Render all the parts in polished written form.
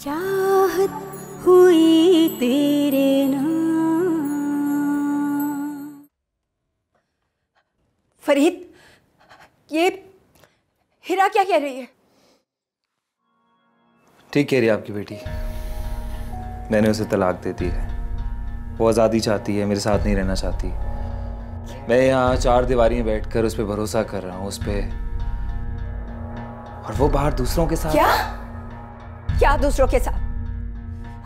चाहत हुई तेरे नाम। फरीद, ये हिरा क्या कह रही है? ठीक कह रही है आपकी बेटी। मैंने उसे तलाक दे दी है। वो आज़ादी चाहती है, मेरे साथ नहीं रहना चाहती। मैं यहाँ चार दीवारी में बैठकर उस पर भरोसा कर रहा हूँ, उस पे, और वो बाहर दूसरों के साथ। क्या क्या दूसरों के साथ?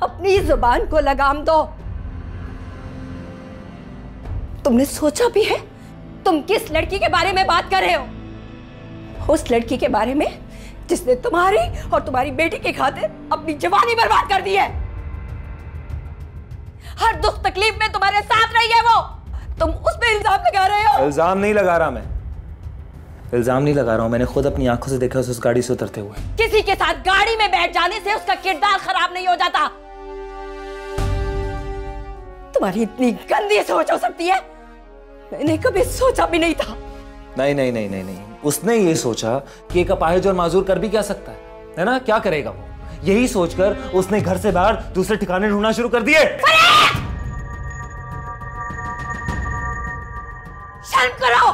अपनी जुबान को लगाम दो। तुमने सोचा भी है तुम किस लड़की के बारे में बात कर रहे हो? उस लड़की के बारे में जिसने तुम्हारी और तुम्हारी बेटी की खातिर अपनी जवानी बर्बाद कर दी है। हर दुख तकलीफ में तुम्हारे साथ रही है वो। तुम उस पे इल्जाम लगा रहे हो। इल्जाम नहीं लगा रहा मैं, इल्जाम नहीं लगा रहा हूं। मैंने खुद अपनी आंखों से देखा उस गाड़ी से उतरते हुए। किसी के साथ गाड़ी में बैठ जाने से उसका किरदार खराब नहीं हो जाता। तुम्हारी इतनी गंदी सोच हो सकती है, मैंने कभी सोचा भी नहीं था। नहीं नहीं नहीं नहीं नहीं, उसने ये सोचा कि एक अपाहिज और माजूर कर भी क्या सकता है ना? क्या करेगा वो? यही सोचकर उसने घर से बाहर दूसरे ठिकाने ढूंढना शुरू कर दिए। शर्म करो,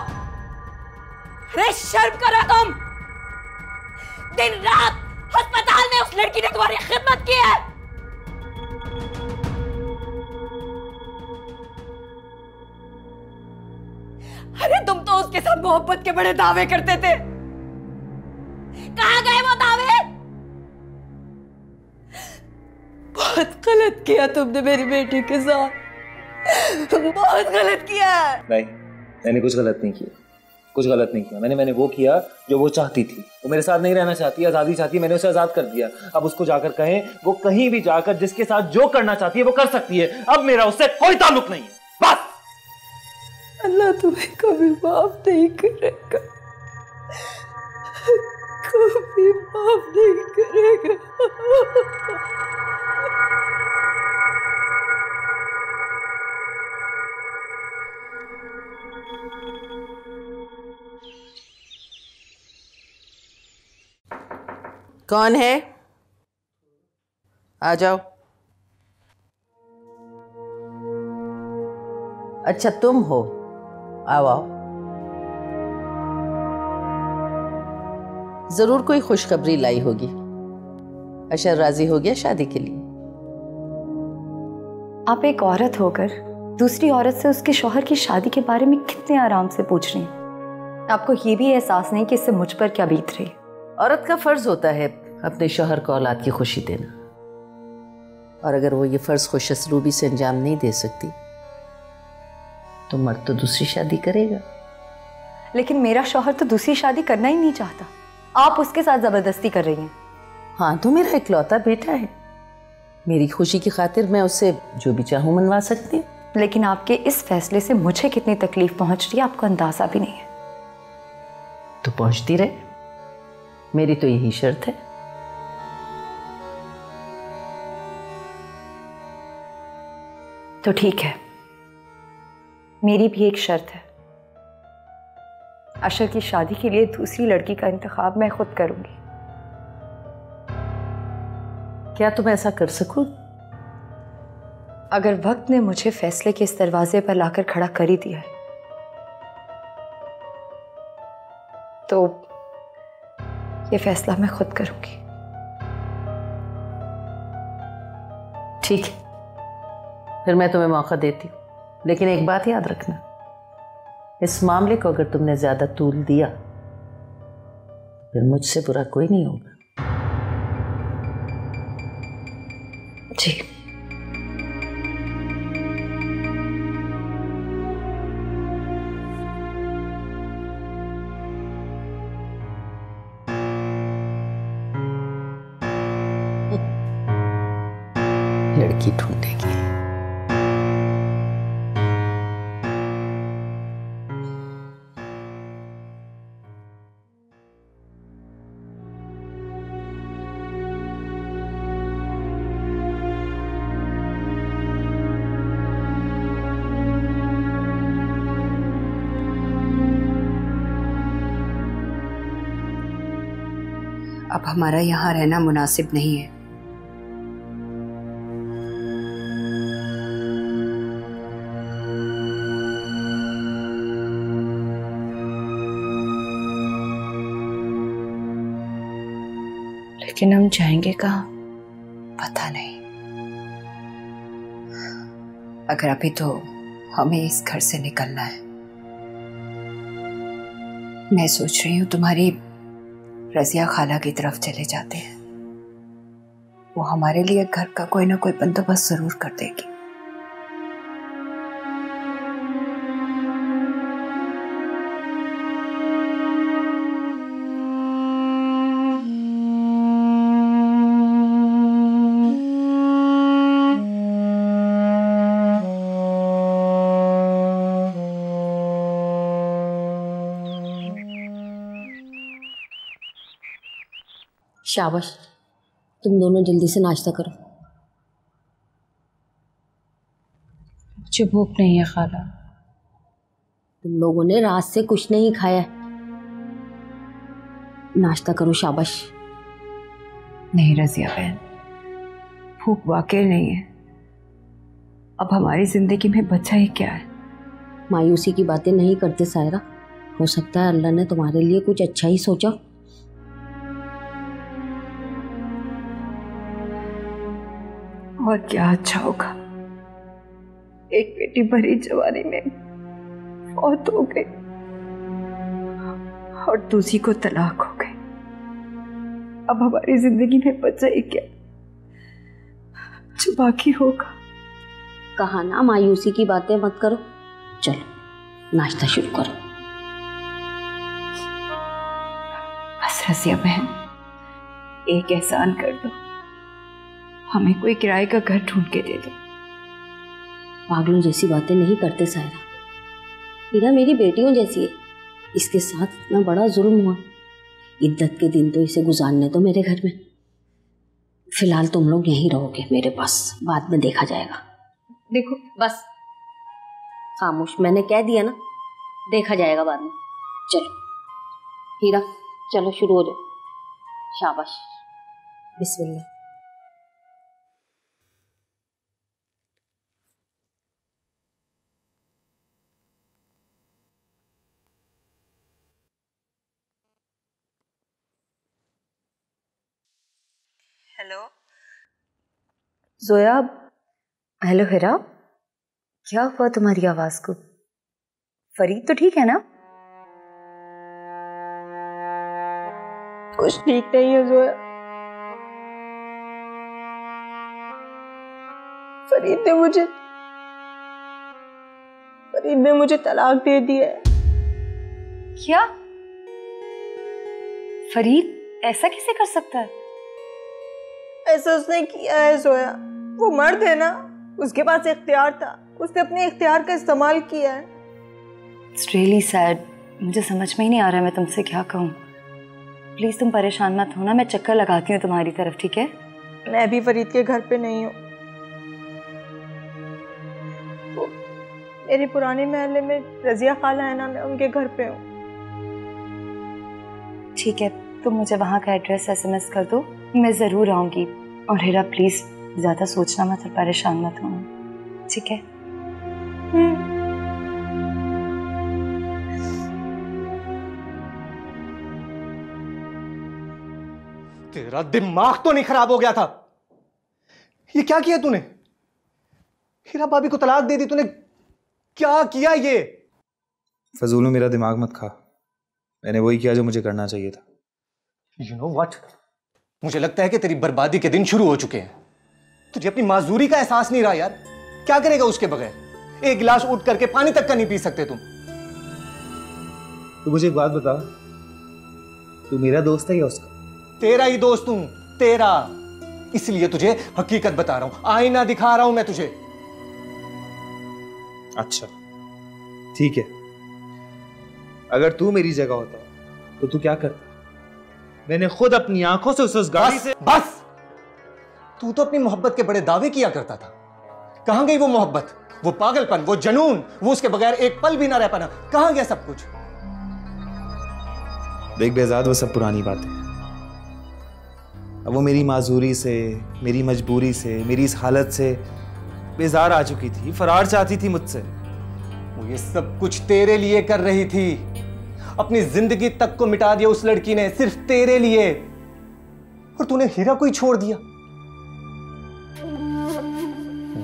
अरे शर्म करो तुम। दिन रात अस्पताल में उस लड़की ने तुम्हारी खिदमत की है। अरे तुम तो उसके साथ मोहब्बत के बड़े दावे करते थे। कहां गए वो दावे? बहुत गलत किया तुमने मेरी बेटी के साथ, बहुत गलत किया। नहीं, मैंने कुछ गलत नहीं किया, कुछ गलत नहीं किया। मैंने वो किया जो वो चाहती थी। वो मेरे साथ नहीं रहना चाहती, आज़ादी चाहती है, मैंने उसे आज़ाद कर दिया। अब उसको जाकर कहें, वो कहीं भी जाकर जिसके साथ जो करना चाहती है वो कर सकती है। अब मेरा उससे कोई ताल्लुक नहीं है, बस। अल्लाह तुम्हें कभी माफ नहीं करेगा, कभी माफ नहीं करेगा। कौन है? आ जाओ। अच्छा तुम हो, आओ आओ। जरूर कोई खुशखबरी लाई होगी। अशर राजी हो गया शादी के लिए? आप एक औरत होकर दूसरी औरत से उसके शौहर की शादी के बारे में कितने आराम से पूछ रही हैं। आपको ये भी एहसास नहीं कि इससे मुझ पर क्या बीत रही। औरत का फर्ज होता है अपने शौहर को औलाद की खुशी देना, और अगर वो ये फर्ज खुशअस्लूबी से अंजाम नहीं दे सकती तो मर्द तो दूसरी शादी करेगा। लेकिन मेरा शौहर तो दूसरी शादी करना ही नहीं चाहता, आप उसके साथ जबरदस्ती कर रही हैं। हाँ तो मेरा इकलौता बेटा है, मेरी खुशी की खातिर मैं उससे जो भी चाहूं मनवा सकती हूँ। लेकिन आपके इस फैसले से मुझे कितनी तकलीफ पहुंच रही है आपको अंदाजा भी नहीं है। तो पहुंचती रहे, मेरी तो यही शर्त है। तो ठीक है, मेरी भी एक शर्त है। अशर की शादी के लिए दूसरी लड़की का इंतखाब मैं खुद करूंगी। क्या तुम ऐसा कर सको? अगर वक्त ने मुझे फैसले के इस दरवाजे पर लाकर खड़ा कर ही दिया है तो ये फैसला मैं खुद करूंगी। ठीक है, फिर मैं तुम्हें मौका देती हूँ, लेकिन एक बात याद रखना, इस मामले को अगर तुमने ज्यादा तूल दिया फिर मुझसे बुरा कोई नहीं होगा। जी। लड़की ढूंढेगी। अब हमारा यहाँ रहना मुनासिब नहीं है। लेकिन हम जाएंगे कहाँ पता नहीं। अगर अभी तो हमें इस घर से निकलना है। मैं सोच रही हूँ तुम्हारी रजिया खाला की तरफ चले जाते हैं, वो हमारे लिए घर का कोई ना कोई बंदोबस्त जरूर कर देगी। शाबाश, तुम दोनों जल्दी से नाश्ता करो। मुझे भूख नहीं है खाला। तुम लोगों ने रात से कुछ नहीं खाया है, नाश्ता करो। शाबाश। नहीं रजिया बहन, भूख वाकई नहीं है। अब हमारी जिंदगी में बचा ही क्या है। मायूसी की बातें नहीं करते सायरा, हो सकता है अल्लाह ने तुम्हारे लिए कुछ अच्छा ही सोचा। और क्या अच्छा होगा, एक बेटी भरी जवानी में फौत हो गई और दूसरी को तलाक हो गई। अब हमारी जिंदगी में बचा ही क्या जो बाकी होगा। कहा ना मायूसी की बातें मत करो, चलो नाश्ता शुरू करो। बस रजिया बहन, एक एहसान कर दो, हमें कोई किराए का घर ढूंढ के दे दो। पागलों जैसी बातें नहीं करते सायरा, हीरा मेरी बेटियों जैसी है, इसके साथ इतना बड़ा जुल्म हुआ। इद्दत के दिन तो इसे गुजारने दो मेरे घर में। फिलहाल तुम लोग यहीं रहोगे मेरे पास, बाद में देखा जाएगा। देखो बस खामोश, मैंने कह दिया ना, देखा जाएगा बाद में। चलो हीरा, चलो शुरू हो जाओ। शाबाश, बिस्मिल्लाह। हेलो जोया। हेलो हिरा, क्या हुआ तुम्हारी आवाज को? फरीद तो ठीक है ना? कुछ ठीक नहीं है जोया। फरीद ने मुझे तलाक दे दिया है। क्या? फरीद ऐसा कैसे कर सकता है? ऐसा उसने किया है जोया। वो मर्द है ना, उसके पास इख्तियार था, उसने अपने इख्तियार का इस्तेमाल किया है। It's really sad। मुझे समझ में ही नहीं आ रहा है मैं तुमसे क्या कहूँ। प्लीज तुम परेशान मत होना, मैं चक्कर लगाती हूँ तुम्हारी तरफ, ठीक है? मैं भी फरीद के घर पे नहीं हूँ, मेरी पुराने महल्ले में रजिया खाला है ना, मैं उनके घर पे हूँ। ठीक है, तुम मुझे वहाँ का एड्रेस SMS कर दो, मैं ज़रूर आऊँगी। और हीरा प्लीज़ ज़्यादा सोचना मत और परेशान मत होना, ठीक है? तेरा दिमाग तो नहीं खराब हो गया था? ये क्या किया तूने? हीरा भाभी को तलाक दे दी तूने, क्या किया ये? फजूल मेरा दिमाग मत खा, मैंने वही किया जो मुझे करना चाहिए था। You know what? मुझे लगता है कि तेरी बर्बादी के दिन शुरू हो चुके हैं। तुझे अपनी माजूरी का एहसास नहीं रहा यार। क्या करेगा उसके बगैर? एक गिलास उठ करके पानी तक का नहीं पी सकते तुम। तो मुझे एक बात बता, तू मेरा दोस्त है या उसका? तेरा ही दोस्त हूं, तेरा। इसलिए तुझे हकीकत बता रहा हूं, आईना दिखा रहा हूं मैं तुझे। अच्छा ठीक है, अगर तू मेरी जगह होता तो तू क्या करता? मैंने खुद अपनी आंखों से उस गाड़ी से। बस तू तो अपनी मोहब्बत के बड़े दावे किया करता था। कहां गई वो मोहब्बत, वो पागलपन, वो जुनून, वो उसके बगैर एक पल भी ना रह पाना? कहां गया सब कुछ? देख बेजाद, वो सब पुरानी बातें। अब वो मेरी माजूरी से, मेरी मजबूरी से, मेरी इस हालत से बेजार आ चुकी थी, फरार चाहती थी मुझसे। वो ये सब कुछ तेरे लिए कर रही थी। अपनी जिंदगी तक को मिटा दिया उस लड़की ने, सिर्फ तेरे लिए। और तूने हीरा को ही छोड़ दिया।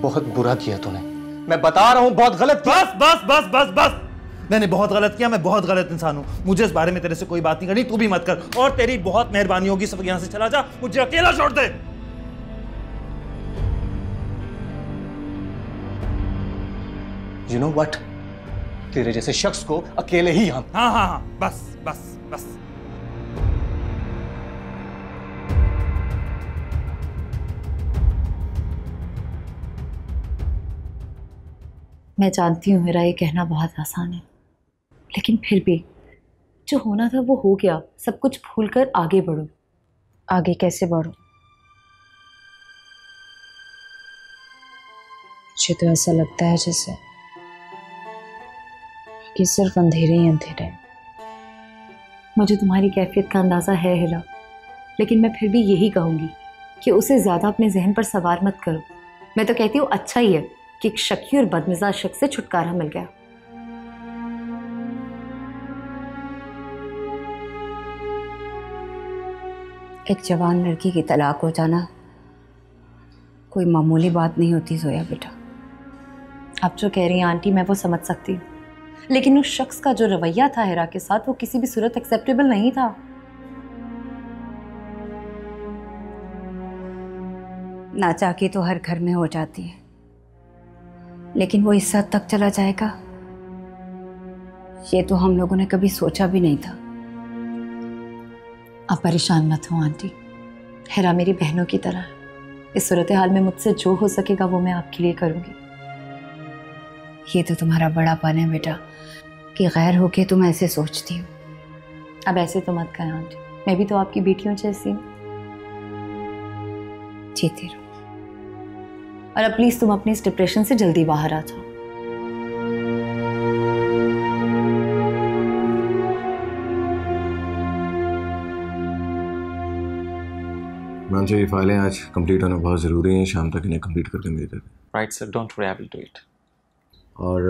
बहुत बुरा किया तूने, मैं बता रहा हूं, बहुत गलत किया। बस बस बस बस बस, मैंने बहुत गलत किया, मैं बहुत गलत इंसान हूं। मुझे इस बारे में तेरे से कोई बात नहीं करनी, तू भी मत कर। और तेरी बहुत मेहरबानी होगी, सब यहां से चला जा, मुझे अकेला छोड़ दे। You know what? तेरे जैसे शख्स को अकेले ही हम। हाँ हाँ हाँ, बस बस बस। मैं जानती हूँ मेरा ये कहना बहुत आसान है, लेकिन फिर भी जो होना था वो हो गया। सब कुछ भूलकर आगे बढ़ो। आगे कैसे बढ़ो? मुझे तो ऐसा लगता है जैसे कि सिर्फ अंधेरे ही अंधेरे हैं। मुझे तुम्हारी कैफियत का अंदाज़ा है हिरा, लेकिन मैं फिर भी यही कहूँगी कि उसे ज़्यादा अपने जहन पर सवार मत करो। मैं तो कहती हूँ अच्छा ही है कि एक शकी और बदमिजाज शख्स से छुटकारा मिल गया। एक जवान लड़की की तलाक हो जाना कोई मामूली बात नहीं होती जोया बेटा। आप जो कह रही हैं आंटी मैं वो समझ सकती हूँ, लेकिन उस शख्स का जो रवैया था हिरा के साथ वो किसी भी सूरत एक्सेप्टेबल नहीं था। नाचाकी तो हर घर में हो जाती है, लेकिन वो इस हद तक चला जाएगा ये तो हम लोगों ने कभी सोचा भी नहीं था। आप परेशान मत हो आंटी, हिरा मेरी बहनों की तरह है। इस सूरत हाल में मुझसे जो हो सकेगा वो मैं आपके लिए करूँगी। ये तो तुम्हारा बड़ापन है बेटा कि गैर होके तुम ऐसे सोचती हो। अब ऐसे तो मत कहें आंटी, मैं भी तो आपकी बेटियों जैसी हूँ। जीते रहो। और अब प्लीज तुम अपनी इस डिप्रेशन से जल्दी बाहर आ जाओ। मानसी, ये फाइलें आज कंप्लीट होना बहुत ज़रूरी है, शाम तक इन्हें कंप्लीट करके मुझे दे दें। Right sir, don't worry, I will do it. और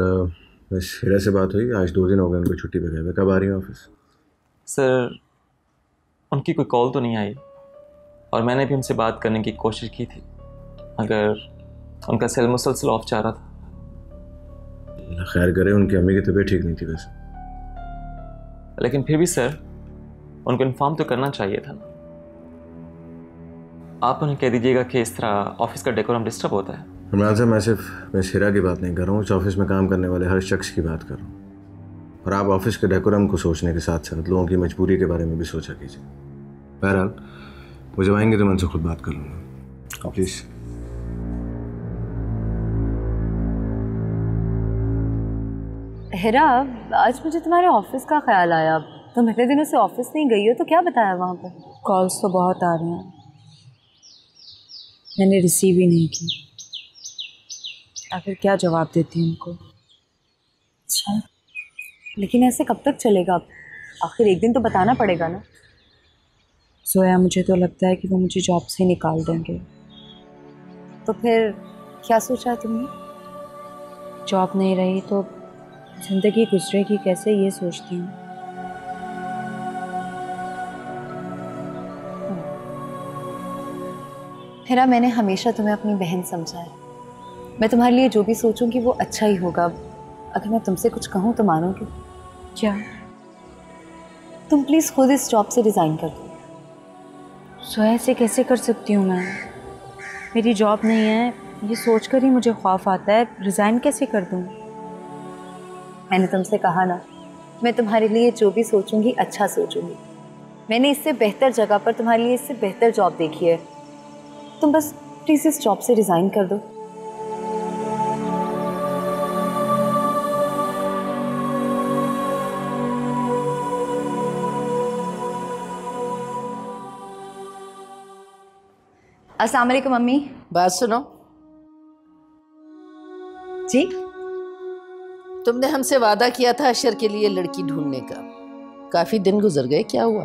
मिस हीरा से बात हुई? आज 2 दिन हो गए उनको छुट्टी पे गए हुए, कब आ रही है ऑफिस? सर उनकी कोई कॉल तो नहीं आई और मैंने भी उनसे बात करने की कोशिश की थी, मगर उनका सेल मुसलसल ऑफ जा रहा था। खैर करे, उनकी अम्मी की तबीयत ठीक नहीं थी वैसे। लेकिन फिर भी सर उनको इन्फॉर्म तो करना चाहिए था ना। आप उन्हें कह दीजिएगा कि इस तरह ऑफिस का डेकोरम डिस्टर्ब होता है। इमरान साहब, मैं सिर्फ मिस हीरा की बात नहीं कर रहा हूँ, इस ऑफिस में काम करने वाले हर शख्स की बात कर रहा हूँ। और आप ऑफिस के डेकोरम को सोचने के साथ साथ लोगों की मजबूरी के बारे में भी सोचा कीजिए। बहरहाल वो जब आएंगे तो मैं उनसे खुद बात कर लूँगा। प्लीज़। हिरा, आज मुझे तुम्हारे ऑफिस का ख्याल आया। तुम इतने दिनों से ऑफिस नहीं गई हो, तो क्या बताया वहाँ पर? कॉल्स तो बहुत आ रही हैं, मैंने रिसीव ही नहीं की। आखिर क्या जवाब देती हूँ उनको? अच्छा, लेकिन ऐसे कब तक चलेगा? आखिर एक दिन तो बताना पड़ेगा ना। सोया, मुझे तो लगता है कि वो मुझे जॉब से निकाल देंगे। तो फिर क्या सोचा तुमने? जॉब नहीं रही तो जिंदगी गुजरेगी कैसे, ये सोचती हूँ। हिरा, मैंने हमेशा तुम्हें अपनी बहन समझा है। मैं तुम्हारे लिए जो भी सोचूंगी वो अच्छा ही होगा। अगर मैं तुमसे कुछ कहूँ तो मानोगे? क्या? तुम प्लीज़ खुद इस जॉब से रिज़ाइन कर दो। सोया, ऐसे कैसे कर सकती हूँ मैं? मेरी जॉब नहीं है, ये सोचकर ही मुझे खौफ आता है। रिज़ाइन कैसे कर दूँ? मैंने तुमसे कहा ना, मैं तुम्हारे लिए जो भी सोचूंगी अच्छा सोचूंगी। मैंने इससे बेहतर जगह पर तुम्हारे लिए इससे बेहतर जॉब देखी है। तुम बस प्लीज़ इस जॉब से रिज़ाइन कर दो। अस्सलाम वालेकुम मम्मी। बात सुनो जी। तुमने हमसे वादा किया था अशर के लिए लड़की ढूंढने का। काफी दिन गुजर गए, क्या हुआ?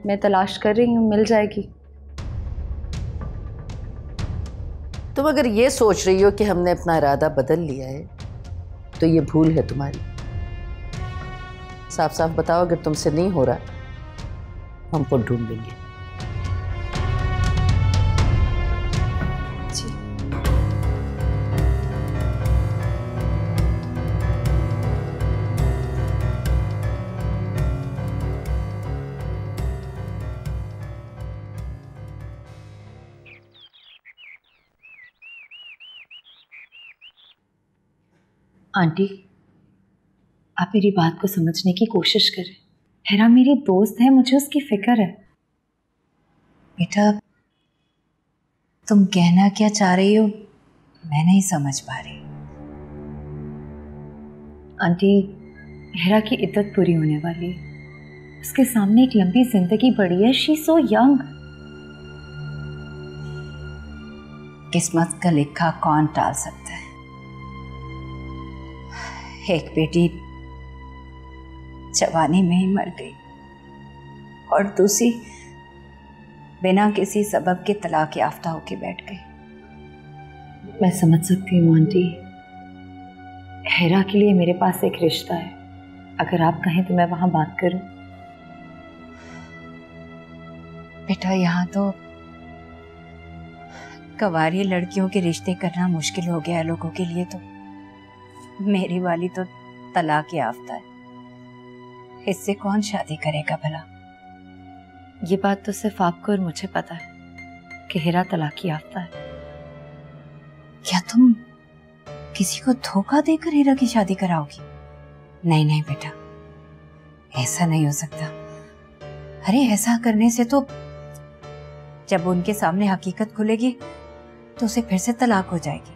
मैं तलाश कर रही हूँ, मिल जाएगी। तुम अगर ये सोच रही हो कि हमने अपना इरादा बदल लिया है तो ये भूल है तुम्हारी। साफ साफ बताओ, अगर तुमसे नहीं हो रहा हम वो ढूंढ लेंगे। जी। आंटी, आप मेरी बात को समझने की कोशिश करें। हेरा मेरी दोस्त है, मुझे उसकी फिक्र है। बेटा, तुम कहना क्या चाह रही हो मैं नहीं समझ पा रही। आंटी, हेरा की इद्दत पूरी होने वाली है, उसके सामने एक लंबी जिंदगी पड़ी है। She so young. किस्मत का लिखा कौन टाल सकता है। एक बेटी जवानी में ही मर गई और दूसरी बिना किसी सबब के तलाक याफ्ता होके बैठ गई। मैं समझ सकती हूँ आंटी, हेरा के लिए मेरे पास एक रिश्ता है। अगर आप कहें तो मैं वहां बात करूं। बेटा, यहाँ तो कवारी लड़कियों के रिश्ते करना मुश्किल हो गया है लोगों के लिए। तो मेरी वाली तो तलाक याफ्ता है, इससे कौन शादी करेगा भला। ये बात तो सिर्फ आपको और मुझे पता है कि हेरा तलाक याफ्ता है। क्या तुम किसी को धोखा देकर हीरा की शादी कराओगी? नहीं नहीं बेटा, ऐसा नहीं हो सकता। अरे ऐसा करने से तो जब उनके सामने हकीकत खुलेगी तो उसे फिर से तलाक हो जाएगी।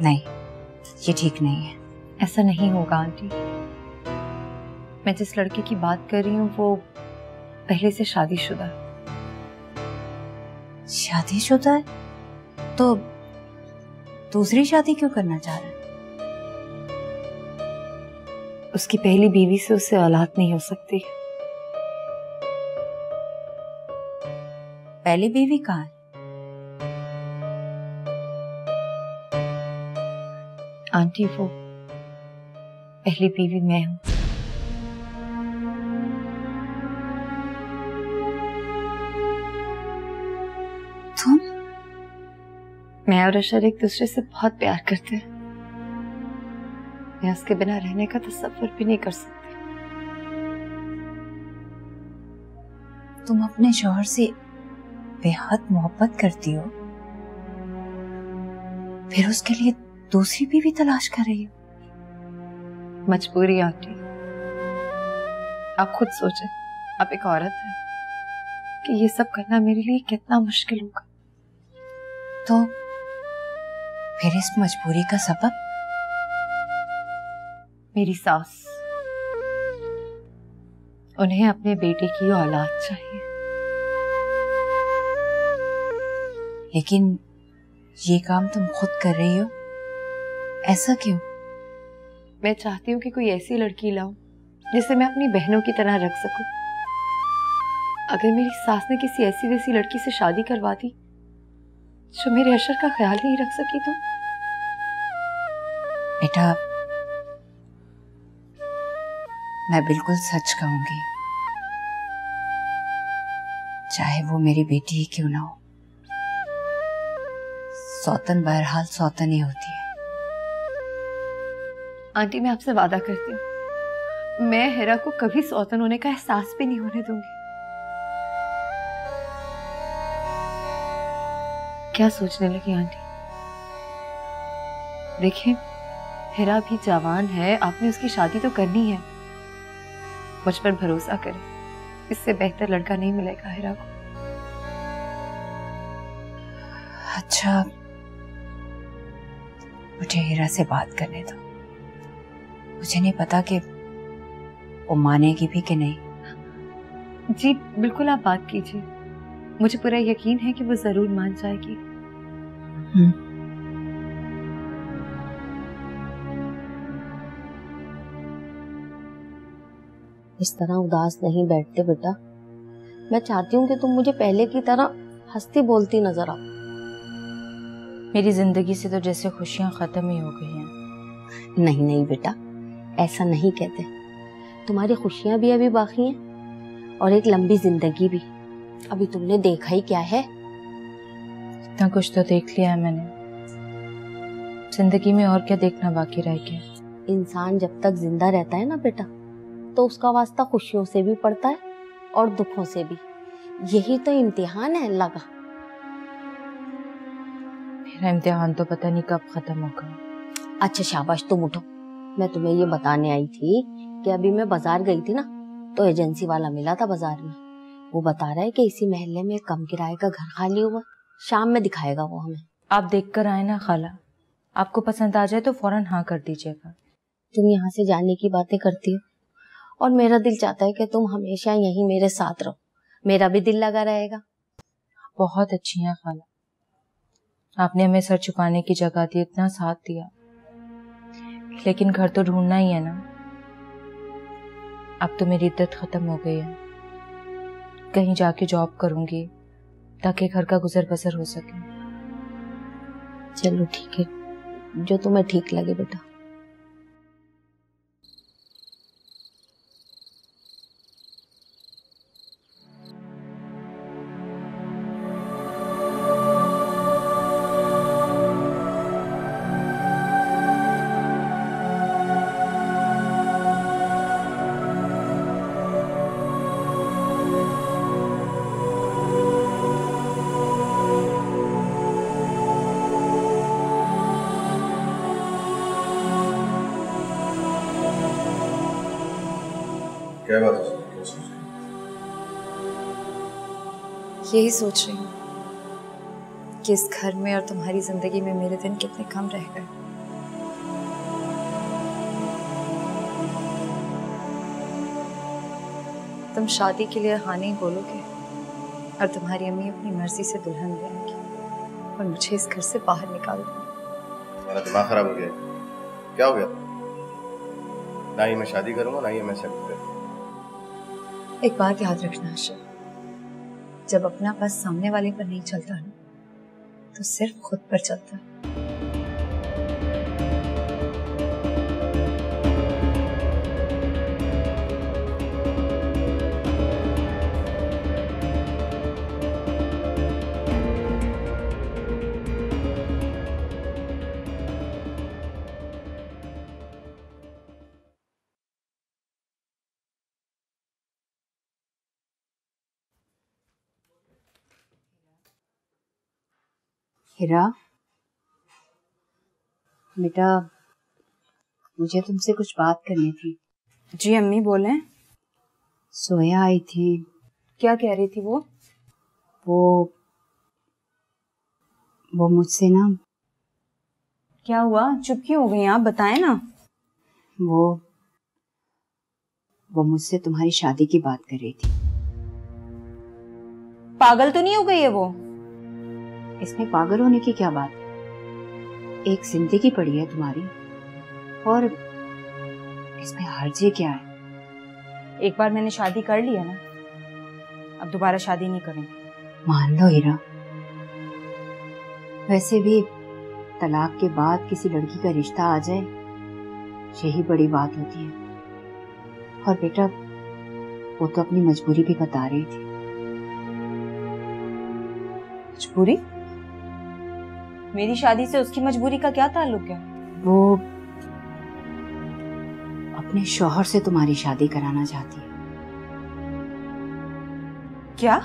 नहीं, ये ठीक नहीं है। ऐसा नहीं होगा आंटी। मैं जिस लड़के की बात कर रही हूँ वो पहले से शादीशुदा है। शादीशुदा है? तो दूसरी शादी क्यों करना चाह रहा है? उसकी पहली बीवी से उसे औलाद नहीं हो सकती। पहली बीवी कहाँ है? आंटी, वो पहली बीवी मैं हूं। तुम? मैं और अशर एक दूसरे से बहुत प्यार करते हैं। मैं उसके बिना रहने का तसव्वुर भी नहीं कर सकती। तुम अपने शौहर से बेहद मोहब्बत करती हो, फिर उसके लिए दूसरी बीवी तलाश कर रही हो? मजबूरी आंटी। आप खुद सोचें, आप एक औरत हैं कि ये सब करना मेरे लिए कितना मुश्किल होगा। तो फिर इस मजबूरी का सबब? मेरी सास। उन्हें अपने बेटे की औलाद चाहिए। लेकिन ये काम तुम खुद कर रही हो, ऐसा क्यों? मैं चाहती हूँ कि कोई ऐसी लड़की लाऊं जिसे मैं अपनी बहनों की तरह रख सकूं। अगर मेरी सास ने किसी ऐसी वैसी लड़की से शादी करवा दी जो मेरे अशर का ख्याल नहीं रख सकी तो? बेटा, मैं बिल्कुल सच कहूंगी, चाहे वो मेरी बेटी ही क्यों ना हो, सौतन बहरहाल सौतन ही होती है। आंटी, मैं आपसे वादा करती हूँ, मैं हेरा को कभी सौतन होने का एहसास भी नहीं होने दूंगी। क्या सोचने लगी आंटी? देखिए, हेरा भी जवान है, आपने उसकी शादी तो करनी है। मुझ पर भरोसा करें, इससे बेहतर लड़का नहीं मिलेगा हेरा को। अच्छा, मुझे हीरा से बात करने दो। मुझे नहीं पता कि वो मानेगी भी कि नहीं। जी बिल्कुल, आप बात कीजिए। मुझे पूरा यकीन है कि वो जरूर मान जाएगी। इस तरह उदास नहीं बैठते बेटा। मैं चाहती हूँ कि तुम मुझे पहले की तरह हंसती बोलती नजर आओ। मेरी जिंदगी से तो जैसे खुशियां खत्म ही हो गई हैं। नहीं नहीं बेटा, ऐसा नहीं कहते। तुम्हारी खुशियां भी अभी बाकी हैं और एक लंबी जिंदगी भी। अभी तुमने देखा ही क्या है। इतना कुछ तो देख लिया है मैंने, जिंदगी में और क्या देखना बाकी रह गया। इंसान जब तक जिंदा रहता है ना बेटा, तो उसका वास्ता खुशियों से भी पड़ता है और दुखों से भी। यही तो इम्तिहान है अल्लाह का। मेरा इम्तिहान तो पता नहीं कब खत्म होगा। अच्छा शाबाश, तुम उठो। मैं तुम्हें ये बताने आई थी कि अभी मैं बाजार गई थी ना, तो एजेंसी वाला मिला था बाजार में। वो बता रहा है कि इसी मोहल्ले में कम किराए का घर खाली हुआ, शाम में दिखाएगा वो हमें। आप देख कर आए ना खाला, आपको पसंद आ जाए तो फौरन हाँ कर दीजिएगा। तुम यहाँ से जाने की बातें करती हो और मेरा दिल चाहता है कि तुम हमेशा यहीं मेरे साथ रहो, मेरा भी दिल लगा रहेगा। बहुत अच्छी हैं खाला, आपने हमें सर छुपाने की जगह दी, इतना साथ दिया, लेकिन घर तो ढूंढना ही है ना। अब तो मेरी इद्दत खत्म हो गई है, कहीं जाके जॉब करूंगी ताकि घर का गुजर बसर हो सके। चलो ठीक है, जो तुम्हें ठीक लगे बेटा। क्या बात है? क्या सोच रही यही सोच रही हूँ कि इस घर में और तुम्हारी जिंदगी में मेरे दिन कितने कम रह गए। तुम शादी के लिए हाँ नहीं बोलोगे और तुम्हारी अम्मी अपनी मर्जी से दुल्हन ले आएंगी और मुझे इस घर से बाहर निकाल देंगी। तुम्हारा दिमाग खराब हो गया? क्या हो गया? ना ही मैं शादी करूंगा, ना ही मैं शादी करूंगा। एक बात याद रखना आशा, जब अपना बस सामने वाले पर नहीं चलता ना, तो सिर्फ खुद पर चलता है। हिरा बेटा, मुझे तुमसे कुछ बात करनी थी। जी अम्मी बोलें। सोया आई थी। क्या कह रही थी वो मुझसे ना। क्या हुआ, चुप क्यों हो गई आप, बताएं ना। वो मुझसे तुम्हारी शादी की बात कर रही थी। पागल तो नहीं हो गई है वो? इसमें पागल होने की क्या बात? एक जिंदगी पड़ी है तुम्हारी और इसमें हर्जे क्या है? एक बार मैंने शादी कर ली है ना, अब दोबारा शादी नहीं करेंगे। मान लो हीरा, वैसे भी तलाक के बाद किसी लड़की का रिश्ता आ जाए, यही बड़ी बात होती है। और बेटा, वो तो अपनी मजबूरी भी बता रही थी। मजबूरी? मेरी शादी से उसकी मजबूरी का क्या ताल्लुक है? वो अपने शौहर से तुम्हारी शादी कराना चाहती है। क्या?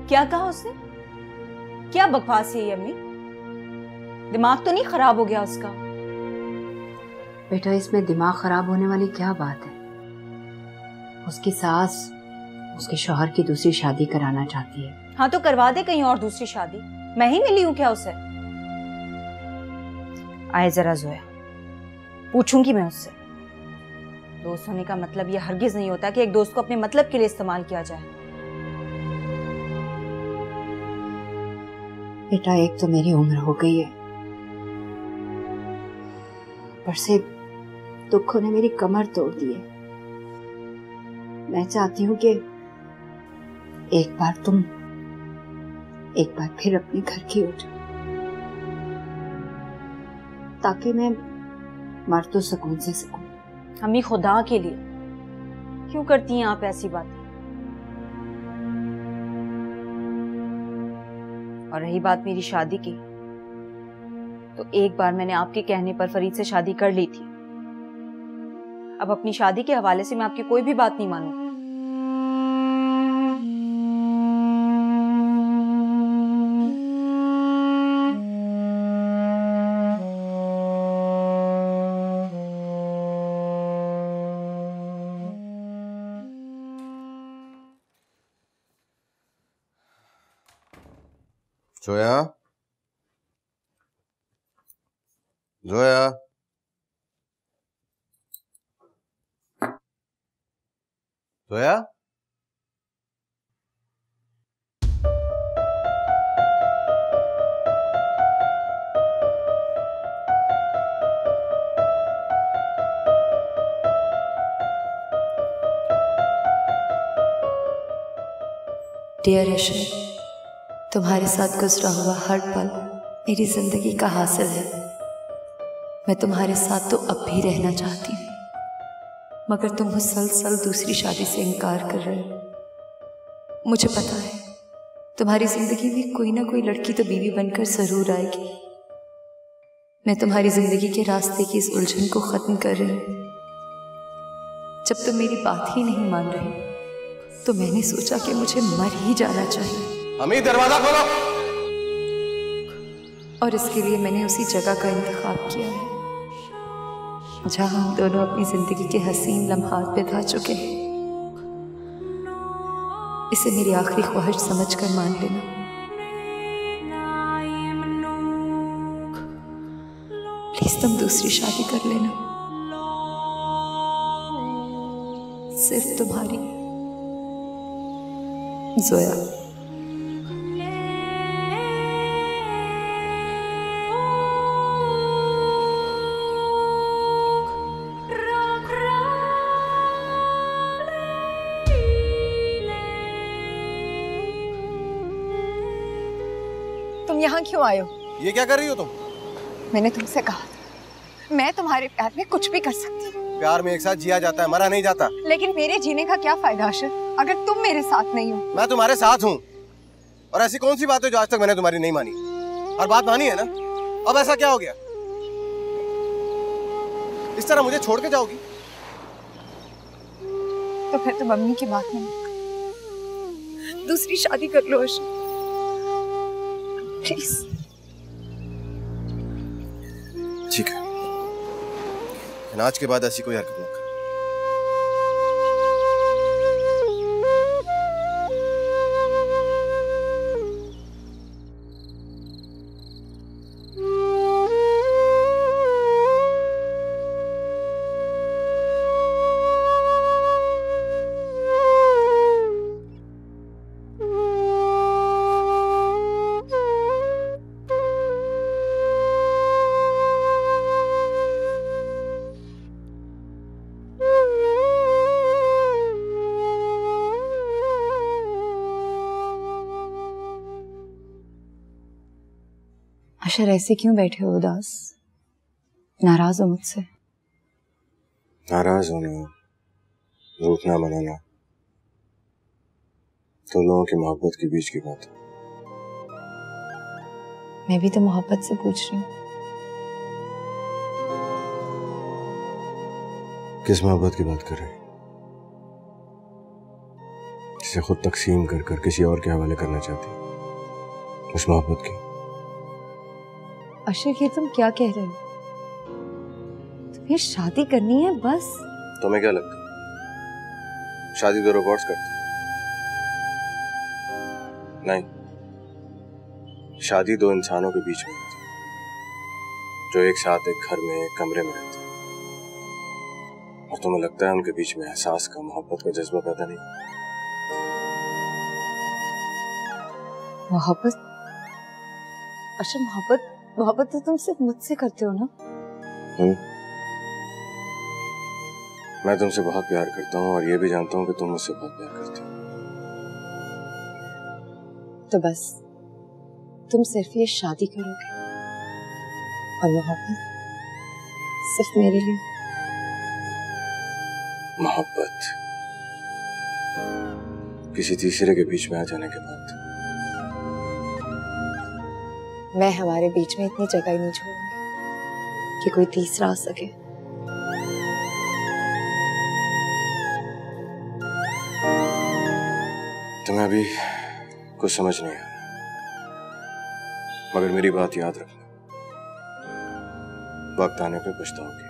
क्या कहा उसने? क्या बकवास है ये अम्मी? दिमाग तो नहीं खराब हो गया उसका? बेटा, इसमें दिमाग खराब होने वाली क्या बात है? उसकी सास उसके शौहर की दूसरी शादी कराना चाहती है। हाँ तो करवा दे कहीं और दूसरी शादी। मैं ही मिली हूं क्या उसे? आए जरा जोया, पूछूंगी मैं उससे। दोस्त होने का मतलब यह हरगिज नहीं होता कि एक दोस्त को अपने मतलब के लिए इस्तेमाल किया जाए। बेटा, एक तो मेरी उम्र हो गई है, ऊपर से दुखों ने मेरी कमर तोड़ दी है। मैं चाहती हूँ कि एक बार फिर अपने घर की हो जाओ, ताकि मैं मर तो सुकून से सकूं। अम्मी खुदा के लिए क्यों करती हैं आप ऐसी बातें? और रही बात मेरी शादी की, तो एक बार मैंने आपके कहने पर फरीद से शादी कर ली थी। अब अपनी शादी के हवाले से मैं आपकी कोई भी बात नहीं मानूंगी। जोया, जोया, जोया, डियर अशर, तुम्हारे साथ गुजरा हुआ हर पल मेरी जिंदगी का हासिल है। मैं तुम्हारे साथ तो अब भी रहना चाहती हूँ, मगर तुम मुसलसल दूसरी शादी से इनकार कर रहे हो। मुझे पता है तुम्हारी जिंदगी में कोई ना कोई लड़की तो बीवी बनकर जरूर आएगी। मैं तुम्हारी जिंदगी के रास्ते की इस उलझन को खत्म कर रही हूँ। जब तुम मेरी बात ही नहीं मान रहे तो मैंने सोचा कि मुझे मर ही जाना चाहिए। अम्मी दरवाजा खोलो। और इसके लिए मैंने उसी जगह का इंतखाब किया है जहां हम दोनों अपनी जिंदगी के हसीन लम्हात बिता चुके हैं। इसे मेरी आखिरी ख्वाहिश समझकर मान लेना। प्लीज तुम दूसरी शादी कर लेना, सिर्फ तुम्हारी जोया। तुम यहाँ क्यों आए हो? ये क्या कर रही हो तुम? मैंने तुमसे कहा था मैं तुम्हारे प्यार में कुछ भी कर सकती हूँ। प्यार में एक साथ जिया जाता है, मरा नहीं जाता। लेकिन मेरे जीने का क्या फायदा अशर, अगर तुम मेरे साथ नहीं हो? मैं तुम्हारे साथ हूँ, और ऐसी कौन सी बात है जो आज तक मैंने तुम्हारी नहीं मानी? और बात मानी है ना? अब ऐसा क्या हो गया? इस तरह मुझे छोड़ के जाओगी? तो फिर तुम अम्मी की बात नहीं, दूसरी शादी कर लो अशर, प्लीज। ठीक है, आज के बाद ऐसी कोई हरकत मत कर। अशर, ऐसे क्यों बैठे हो उदास? नाराज हो मुझसे? नाराज होना, रूठना मनाना तो लोगों की मोहब्बत के बीच की बात है। मैं भी तो मोहब्बत से पूछ रही हूँ। किस मोहब्बत की बात कर रहे हैं? जिसे खुद तकसीम कर कर किसी और के हवाले करना चाहती, उस मोहब्बत की? अशर, ये तुम क्या कह रहे हो? तुम्हें शादी करनी है बस? तुम्हें क्या लगता है शादी दो रोबोट्स करते? नहीं, शादी दो इंसानों के बीच में होती है जो एक साथ एक घर में एक कमरे में रहते हैं। और तुम्हें लगता है उनके बीच में एहसास का, मोहब्बत का जज्बा पैदा नहीं? मोहब्बत? अशर, मोहब्बत तो तुम सिर्फ मुझसे करते हो ना? मैं तुमसे बहुत प्यार करता हूँ और ये भी जानता हूँ कि तुम मुझसे बहुत प्यार करती हो। तो बस तुम सिर्फ ये शादी करोगे और मोहब्बत सिर्फ मेरे लिए? मोहब्बत किसी तीसरे के बीच में आ जाने के बाद मैं हमारे बीच में इतनी जगह ही नहीं छोड़ूंगी कि कोई तीसरा आ सके। तुम्हें अभी कुछ समझ नहीं आ रहा, मगर मेरी बात याद रखना, वक्त आने पे पछताओगी।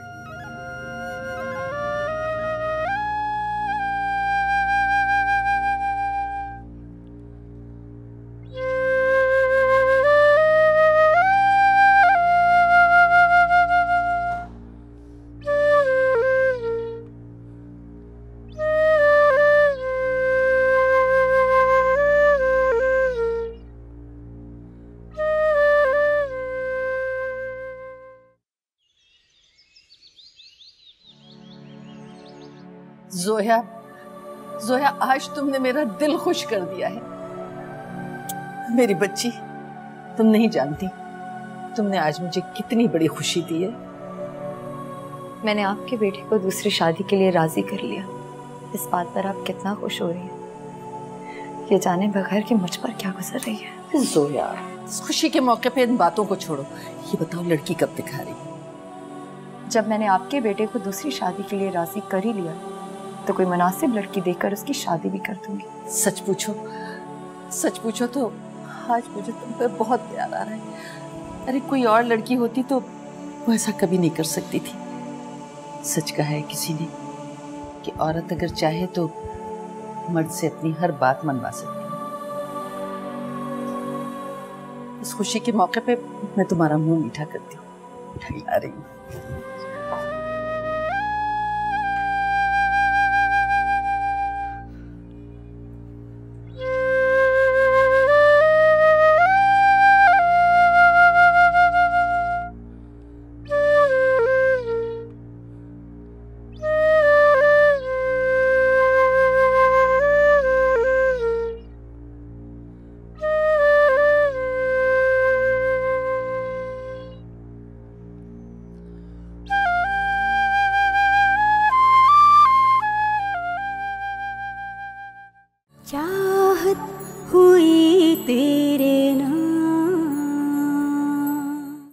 जोया, जोया, आज तुमने मेरा दिल खुश कर दिया है। मेरी बच्ची, तुम नहीं जानती तुमने आज मुझे कितनी बड़ी खुशी दी है। मैंने आपके बेटे को दूसरी शादी के लिए राजी कर लिया। इस बात पर आप कितना खुश हो रही हैं, ये जाने बगैर कि मुझ पर क्या गुजर रही है। जोया, इस खुशी के मौके पे इन बातों को छोड़ो, ये बताओ लड़की कब दिखा रही है? जब मैंने आपके बेटे को दूसरी शादी के लिए राजी कर ही लिया तो कोई मुनासिब लड़की देखकर उसकी शादी भी कर दूंगी। सच पूछो तो आज मुझे तुम पे बहुत प्यार आ रहा है। अरे कोई और लड़की होती तो वो ऐसा कभी नहीं कर सकती थी। सच कहा है किसी ने कि औरत अगर चाहे तो मर्द से अपनी हर बात मनवा सकती है। इस खुशी के मौके पे मैं तुम्हारा मुंह मीठा करती हूँ। मिठाई ला रही हूँ।